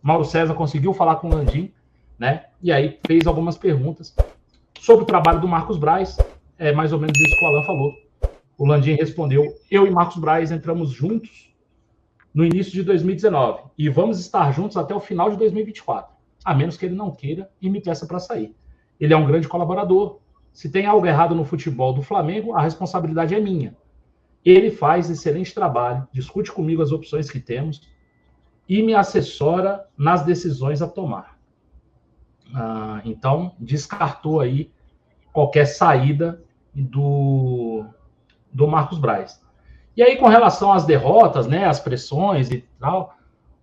Mauro César conseguiu falar com o Landim, né? E aí fez algumas perguntas sobre o trabalho do Marcos Braz, mais ou menos isso que o Alan falou. O Landim respondeu: eu e Marcos Braz entramos juntos no início de 2019 e vamos estar juntos até o final de 2024, a menos que ele não queira e me peça para sair. Ele é um grande colaborador. Se tem algo errado no futebol do Flamengo, a responsabilidade é minha. Ele faz excelente trabalho, discute comigo as opções que temos e me assessora nas decisões a tomar. Então, descartou aí qualquer saída do Marcos Braz. E aí, com relação às derrotas, né, às pressões e tal,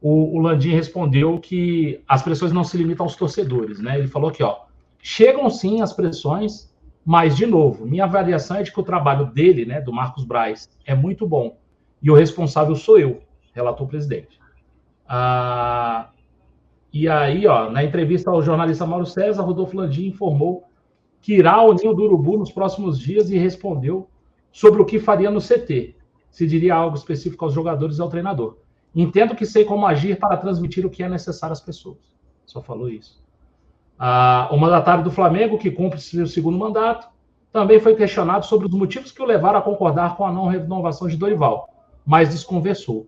o Landim respondeu que as pressões não se limitam aos torcedores, né? Ele falou que, chegam sim as pressões, mas, de novo, minha avaliação é de que o trabalho dele, né, do Marcos Braz, é muito bom. E o responsável sou eu, relatou o presidente. E aí, na entrevista ao jornalista Mauro César, Rodolfo Landim informou que irá ao Ninho do Urubu nos próximos dias e respondeu sobre o que faria no CT. Se diria algo específico aos jogadores e ao treinador. Entendo que sei como agir para transmitir o que é necessário às pessoas. Só falou isso. O mandatário do Flamengo, que cumpre seu segundo mandato, também foi questionado sobre os motivos que o levaram a concordar com a não renovação de Dorival, mas desconversou.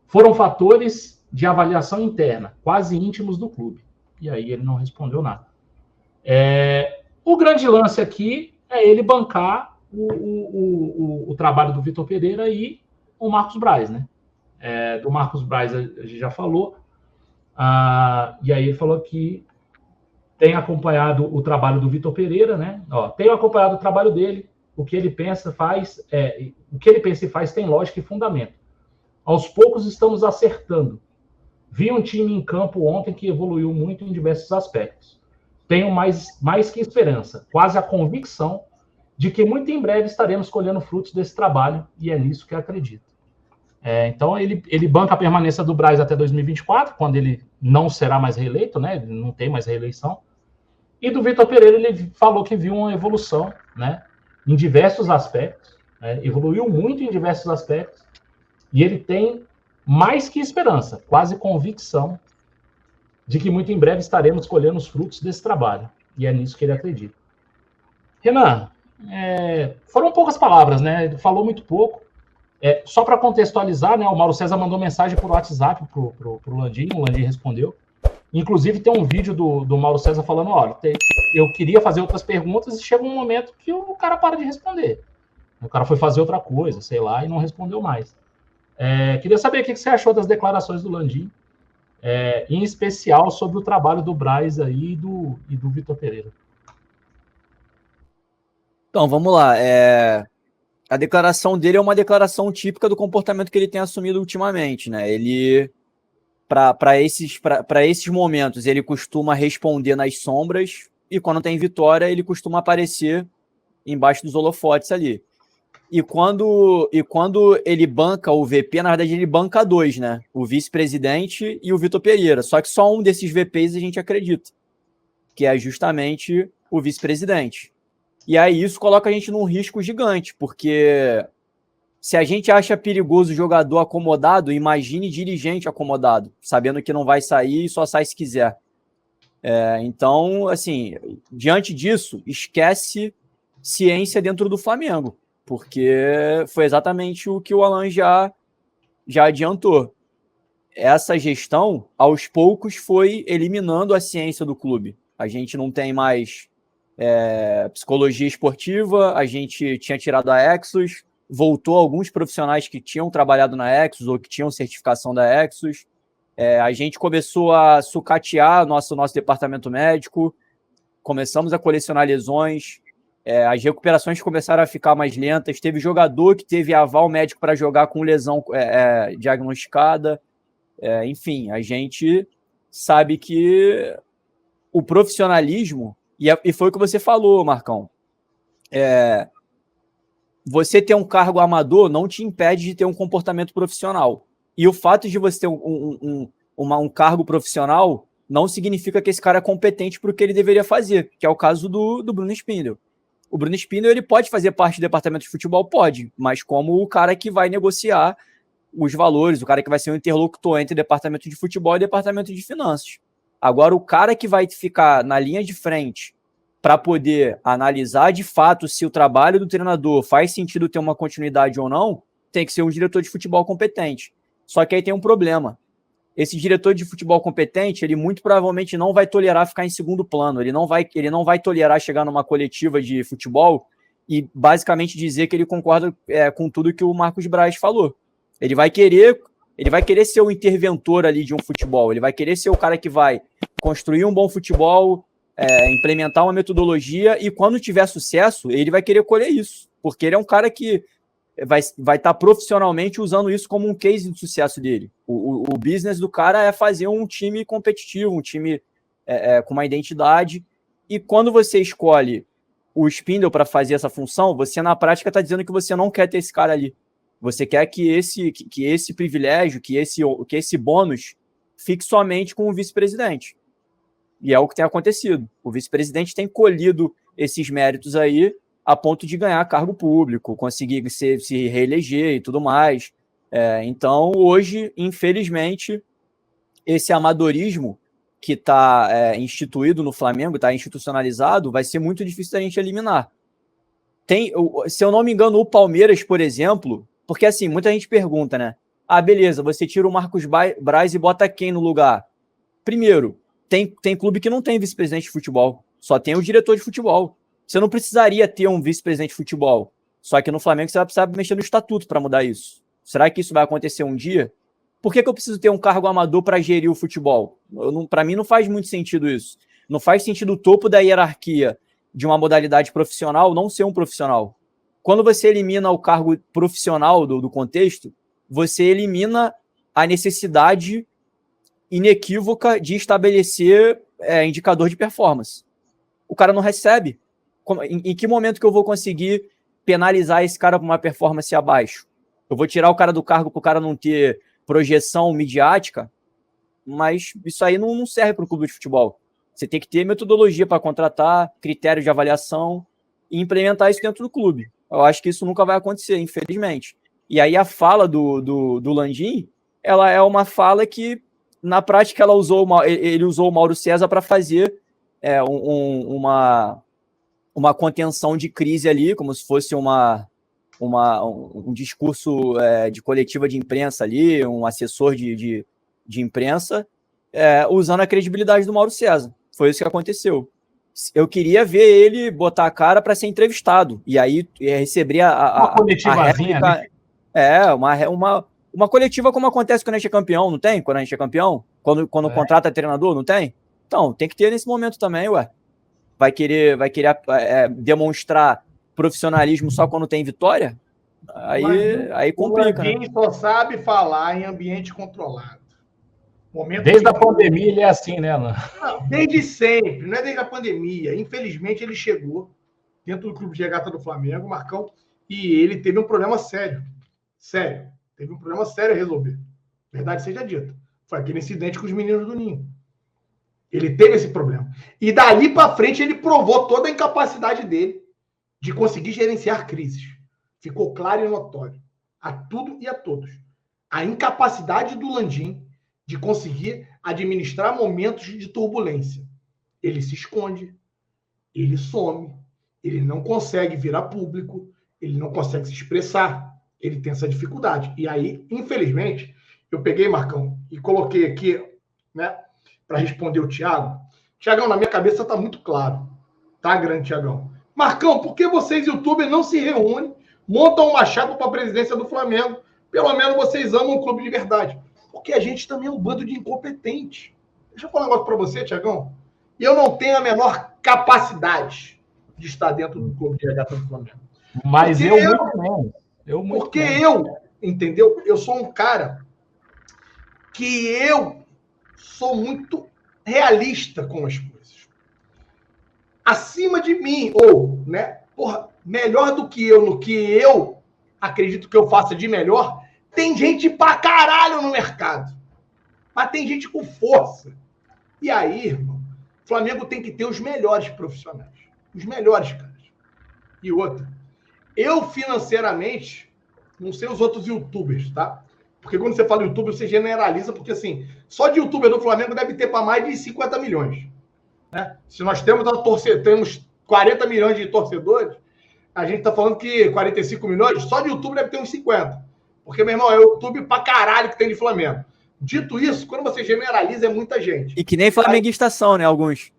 Foram fatores de avaliação interna, quase íntimos do clube. E aí ele não respondeu nada. O grande lance aqui é ele bancar o trabalho do Vitor Pereira e o Marcos Braz, né? Do Marcos Braz a gente já falou. E aí ele falou que tem acompanhado o trabalho do Vitor Pereira, né? Tenho acompanhado o trabalho dele, o que ele pensa e faz tem lógica e fundamento. Aos poucos estamos acertando. Vi um time em campo ontem que evoluiu muito em diversos aspectos. Tenho mais que esperança, quase a convicção de que muito em breve estaremos colhendo frutos desse trabalho, e é nisso que acredito. Então, ele banca a permanência do Braz até 2024, quando ele não será mais reeleito, né? Ele não tem mais reeleição. E do Vitor Pereira, ele falou que viu uma evolução, né? Em diversos aspectos, né? Evoluiu muito em diversos aspectos, e ele tem mais que esperança, quase convicção, de que muito em breve estaremos colhendo os frutos desse trabalho, e é nisso que ele acredita. Renan, foram poucas palavras, né? Ele falou muito pouco. Só para contextualizar, né? O Mauro César mandou mensagem por WhatsApp pro Landim, o Landim respondeu. Inclusive, tem um vídeo do Mauro César falando: olha, eu queria fazer outras perguntas e chega um momento que o cara para de responder. O cara foi fazer outra coisa, sei lá, e não respondeu mais. Queria saber o que você achou das declarações do Landim, em especial sobre o trabalho do Braz aí e do Vitor Pereira. Então, vamos lá. A declaração dele é uma declaração típica do comportamento que ele tem assumido ultimamente, né? Ele, para esses momentos, ele costuma responder nas sombras e quando tem vitória, ele costuma aparecer embaixo dos holofotes ali. E quando ele banca o VP, na verdade ele banca dois, né? O vice-presidente e o Vitor Pereira. Só que só um desses VPs a gente acredita, que é justamente o vice-presidente. E aí isso coloca a gente num risco gigante, porque se a gente acha perigoso jogador acomodado, imagine dirigente acomodado, sabendo que não vai sair e só sai se quiser. Então, assim, diante disso, esquece ciência dentro do Flamengo, porque foi exatamente o que o Alan já adiantou. Essa gestão, aos poucos, foi eliminando a ciência do clube. A gente não tem mais psicologia esportiva, a gente tinha tirado a Exos, voltou alguns profissionais que tinham trabalhado na Exos ou que tinham certificação da Exos, a gente começou a sucatear nosso departamento médico, começamos a colecionar lesões, as recuperações começaram a ficar mais lentas, teve jogador que teve aval médico para jogar com lesão diagnosticada, enfim, a gente sabe que o profissionalismo, e foi o que você falou, Marcão, você ter um cargo amador não te impede de ter um comportamento profissional. E o fato de você ter um cargo profissional não significa que esse cara é competente para o que ele deveria fazer, que é o caso do Bruno Spindel. O Bruno Spindel, ele pode fazer parte do departamento de futebol? Pode, mas como o cara que vai negociar os valores, o cara que vai ser o interlocutor entre departamento de futebol e departamento de finanças. Agora, o cara que vai ficar na linha de frente para poder analisar de fato se o trabalho do treinador faz sentido ter uma continuidade ou não, tem que ser um diretor de futebol competente. Só que aí tem um problema. Esse diretor de futebol competente, ele muito provavelmente não vai tolerar ficar em segundo plano. Ele não vai tolerar chegar numa coletiva de futebol e basicamente dizer que ele concorda com tudo que o Marcos Braz falou. Ele vai querer ser o interventor ali de um futebol. Ele vai querer ser o cara que vai construir um bom futebol, implementar uma metodologia e quando tiver sucesso, ele vai querer colher isso. Porque ele é um cara que vai estar profissionalmente usando isso como um case de sucesso dele. O business do cara é fazer um time competitivo, um time com uma identidade. E quando você escolhe o Spindle para fazer essa função, você na prática está dizendo que você não quer ter esse cara ali. Você quer que esse privilégio, que esse bônus fique somente com o vice-presidente. E é o que tem acontecido. O vice-presidente tem colhido esses méritos aí a ponto de ganhar cargo público, conseguir se reeleger e tudo mais. Então, hoje, infelizmente, esse amadorismo que está instituído no Flamengo, está institucionalizado, vai ser muito difícil da gente eliminar. Se eu não me engano, o Palmeiras, por exemplo, porque assim, muita gente pergunta, né? Ah, beleza, você tira o Marcos Braz e bota quem no lugar? Primeiro, tem clube que não tem vice-presidente de futebol, só tem o diretor de futebol. Você não precisaria ter um vice-presidente de futebol, só que no Flamengo você vai precisar mexer no estatuto para mudar isso. Será que isso vai acontecer um dia? Por que eu preciso ter um cargo amador para gerir o futebol? Para mim não faz muito sentido isso. Não faz sentido o topo da hierarquia de uma modalidade profissional não ser um profissional. Quando você elimina o cargo profissional do contexto, você elimina a necessidade inequívoca de estabelecer indicador de performance. O cara não recebe. Em que momento que eu vou conseguir penalizar esse cara por uma performance abaixo? Eu vou tirar o cara do cargo para o cara não ter projeção midiática, mas isso aí não serve para o clube de futebol. Você tem que ter metodologia para contratar, critério de avaliação e implementar isso dentro do clube. Eu acho que isso nunca vai acontecer, infelizmente. E aí a fala do Landim, ela é uma fala que, na prática, ele usou o Mauro César para fazer uma contenção de crise ali, como se fosse um discurso de coletiva de imprensa ali, um assessor de imprensa, usando a credibilidade do Mauro César. Foi isso que aconteceu. Eu queria ver ele botar a cara para ser entrevistado, e aí receber uma coletivazinha, réplica, uma coletiva como acontece quando a gente é campeão, não tem? Quando a gente é campeão? Quando contrata treinador, não tem? Então, tem que ter nesse momento também, ué. Vai querer demonstrar profissionalismo só quando tem vitória? Aí complica. O Landim só sabe falar em ambiente controlado. Desde a pandemia ele é assim, né, Alan? Não, desde sempre, não é desde a pandemia. Infelizmente, ele chegou dentro do clube de regata do Flamengo, Marcão, e ele teve um problema sério. Sério. Teve um problema sério a resolver. Verdade seja dita. Foi aquele incidente com os meninos do Ninho. Ele teve esse problema. E dali para frente ele provou toda a incapacidade dele de conseguir gerenciar crises. Ficou claro e notório a tudo e a todos. A incapacidade do Landim de conseguir administrar momentos de turbulência. Ele se esconde, ele some, ele não consegue virar público, ele não consegue se expressar, ele tem essa dificuldade. E aí, infelizmente, eu peguei, Marcão, e coloquei aqui, né, para responder o Thiago. Thiagão, na minha cabeça está muito claro. Tá, grande Thiagão? Marcão, por que vocês, youtubers, não se reúnem, montam uma chapa para a presidência do Flamengo? Pelo menos vocês amam o clube de verdade. Porque a gente também é um bando de incompetentes. Deixa eu falar um negócio para você, Thiagão. Eu não tenho a menor capacidade de estar dentro do clube de regata do Flamengo. Mas entendeu? Eu sou um cara que eu sou muito realista com as coisas. Acima de mim, ou, né, melhor do que eu, no que eu acredito que eu faça de melhor, tem gente pra caralho no mercado. Mas tem gente com força. E aí, irmão, o Flamengo tem que ter os melhores profissionais. Os melhores caras. E outra, eu financeiramente, não sei os outros youtubers, tá? Porque quando você fala YouTube, você generaliza, porque assim, só de youtuber do Flamengo deve ter para mais de 50 milhões. Né? Se nós temos 40 milhões de torcedores, a gente está falando que 45 milhões, só de YouTube deve ter uns 50. Porque, meu irmão, é o YouTube pra caralho que tem de Flamengo. Dito isso, quando você generaliza, é muita gente. E que nem flamenguistas são, né? Alguns.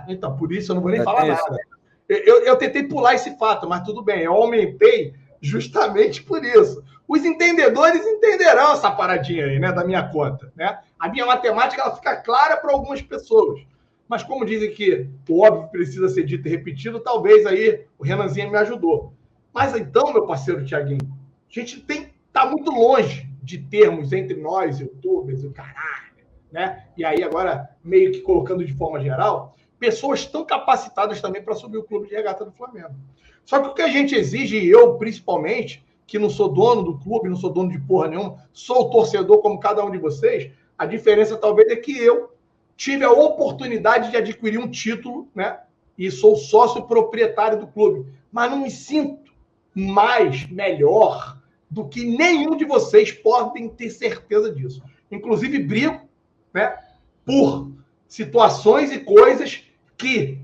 Então, por isso eu não vou nem falar nada. Eu tentei pular esse fato, mas tudo bem. Eu aumentei justamente por isso. Os entendedores entenderão essa paradinha aí, né, da minha conta. Né? A minha matemática ela fica clara para algumas pessoas. Mas como dizem que o óbvio precisa ser dito e repetido, talvez aí o Renanzinho me ajudou. Mas então, meu parceiro Thiaguinho, a gente tá muito longe de termos entre nós, youtubers, o caralho, né? E aí agora, meio que colocando de forma geral, pessoas tão capacitadas também para subir o clube de regata do Flamengo. Só que o que a gente exige, e eu principalmente, que não sou dono do clube, não sou dono de porra nenhuma, sou torcedor como cada um de vocês, a diferença talvez é que eu tive a oportunidade de adquirir um título, né? E sou sócio proprietário do clube. Mas não me sinto melhor do que nenhum de vocês podem ter certeza disso. Inclusive, brigo, né, por situações e coisas que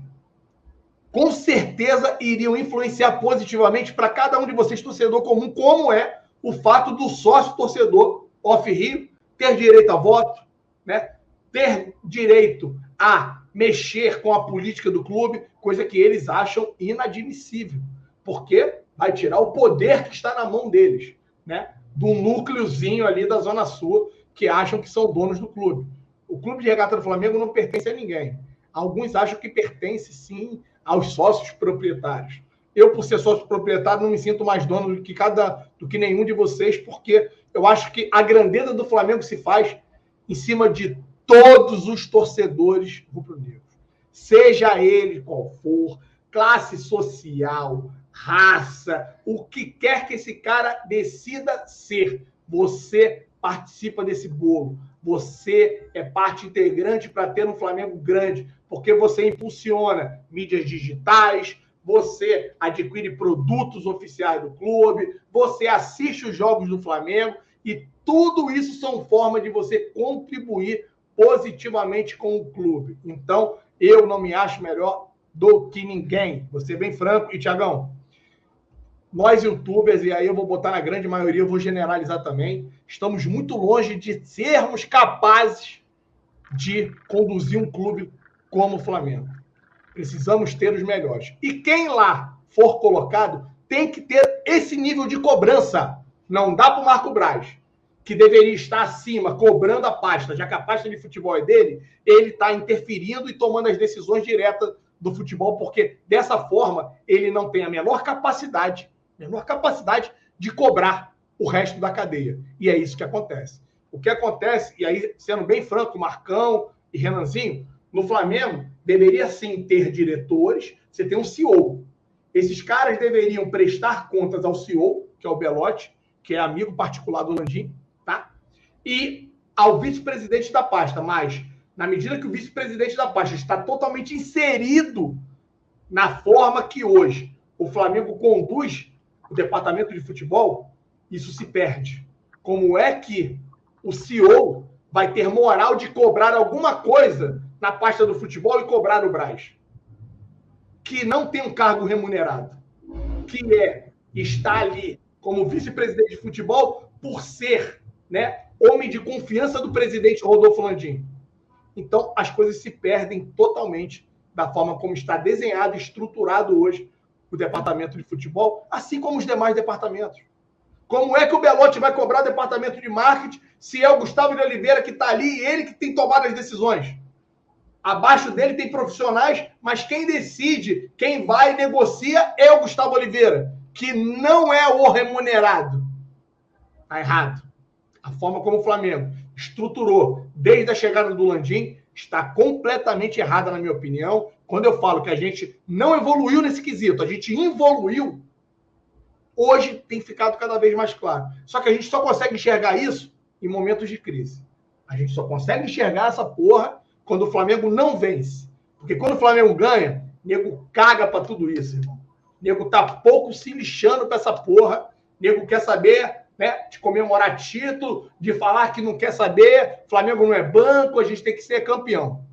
com certeza iriam influenciar positivamente para cada um de vocês, torcedor comum, como é o fato do sócio-torcedor off-Rio ter direito a voto, né, ter direito a mexer com a política do clube, coisa que eles acham inadmissível, porque vai tirar o poder que está na mão deles, né? Do núcleozinho ali da Zona Sul, que acham que são donos do clube. O clube de regata do Flamengo não pertence a ninguém. Alguns acham que pertence, sim, aos sócios proprietários. Eu, por ser sócio proprietário, não me sinto mais dono do que nenhum de vocês, porque eu acho que a grandeza do Flamengo se faz em cima de todos os torcedores rubro-negros. Seja ele qual for, classe social, raça, o que quer que esse cara decida ser. Você participa desse bolo. Você é parte integrante para ter um Flamengo grande, porque você impulsiona mídias digitais, você adquire produtos oficiais do clube, você assiste os jogos do Flamengo e tudo isso são formas de você contribuir positivamente com o clube. Então, eu não me acho melhor do que ninguém. Vou ser bem franco. E, Thiagão, nós youtubers, e aí eu vou botar na grande maioria, eu vou generalizar também, estamos muito longe de sermos capazes de conduzir um clube como o Flamengo. Precisamos ter os melhores. E quem lá for colocado tem que ter esse nível de cobrança. Não dá para o Marco Braz, que deveria estar acima, cobrando a pasta, já que a pasta de futebol é dele, ele está interferindo e tomando as decisões diretas do futebol, porque dessa forma ele não tem a menor capacidade de cobrar o resto da cadeia. E é isso que acontece. O que acontece, e aí, sendo bem franco, Marcão e Renanzinho, no Flamengo, deveria sim ter diretores, você tem um CEO. Esses caras deveriam prestar contas ao CEO, que é o Belotti, que é amigo particular do Landim, tá? E ao vice-presidente da pasta. Mas, na medida que o vice-presidente da pasta está totalmente inserido na forma que hoje o Flamengo conduz o departamento de futebol, isso se perde. Como é que o CEO vai ter moral de cobrar alguma coisa na pasta do futebol e cobrar no Braz? Que não tem um cargo remunerado, que está ali como vice-presidente de futebol por ser, né, homem de confiança do presidente Rodolfo Landim. Então, as coisas se perdem totalmente da forma como está desenhado e estruturado hoje o departamento de futebol, assim como os demais departamentos. Como é que o Belotti vai cobrar o departamento de marketing se é o Gustavo de Oliveira que está ali e ele que tem tomado as decisões? Abaixo dele tem profissionais, mas quem decide, quem vai e negocia é o Gustavo Oliveira, que não é o remunerado. Está errado. A forma como o Flamengo estruturou desde a chegada do Landim está completamente errada, na minha opinião. Quando eu falo que a gente não evoluiu nesse quesito, a gente evoluiu, hoje tem ficado cada vez mais claro. Só que a gente só consegue enxergar isso em momentos de crise. A gente só consegue enxergar essa porra quando o Flamengo não vence. Porque quando o Flamengo ganha, nego caga pra tudo isso, irmão. Nego tá pouco se lixando pra essa porra. Nego quer saber né, de comemorar título, de falar que não quer saber, Flamengo não é banco, a gente tem que ser campeão.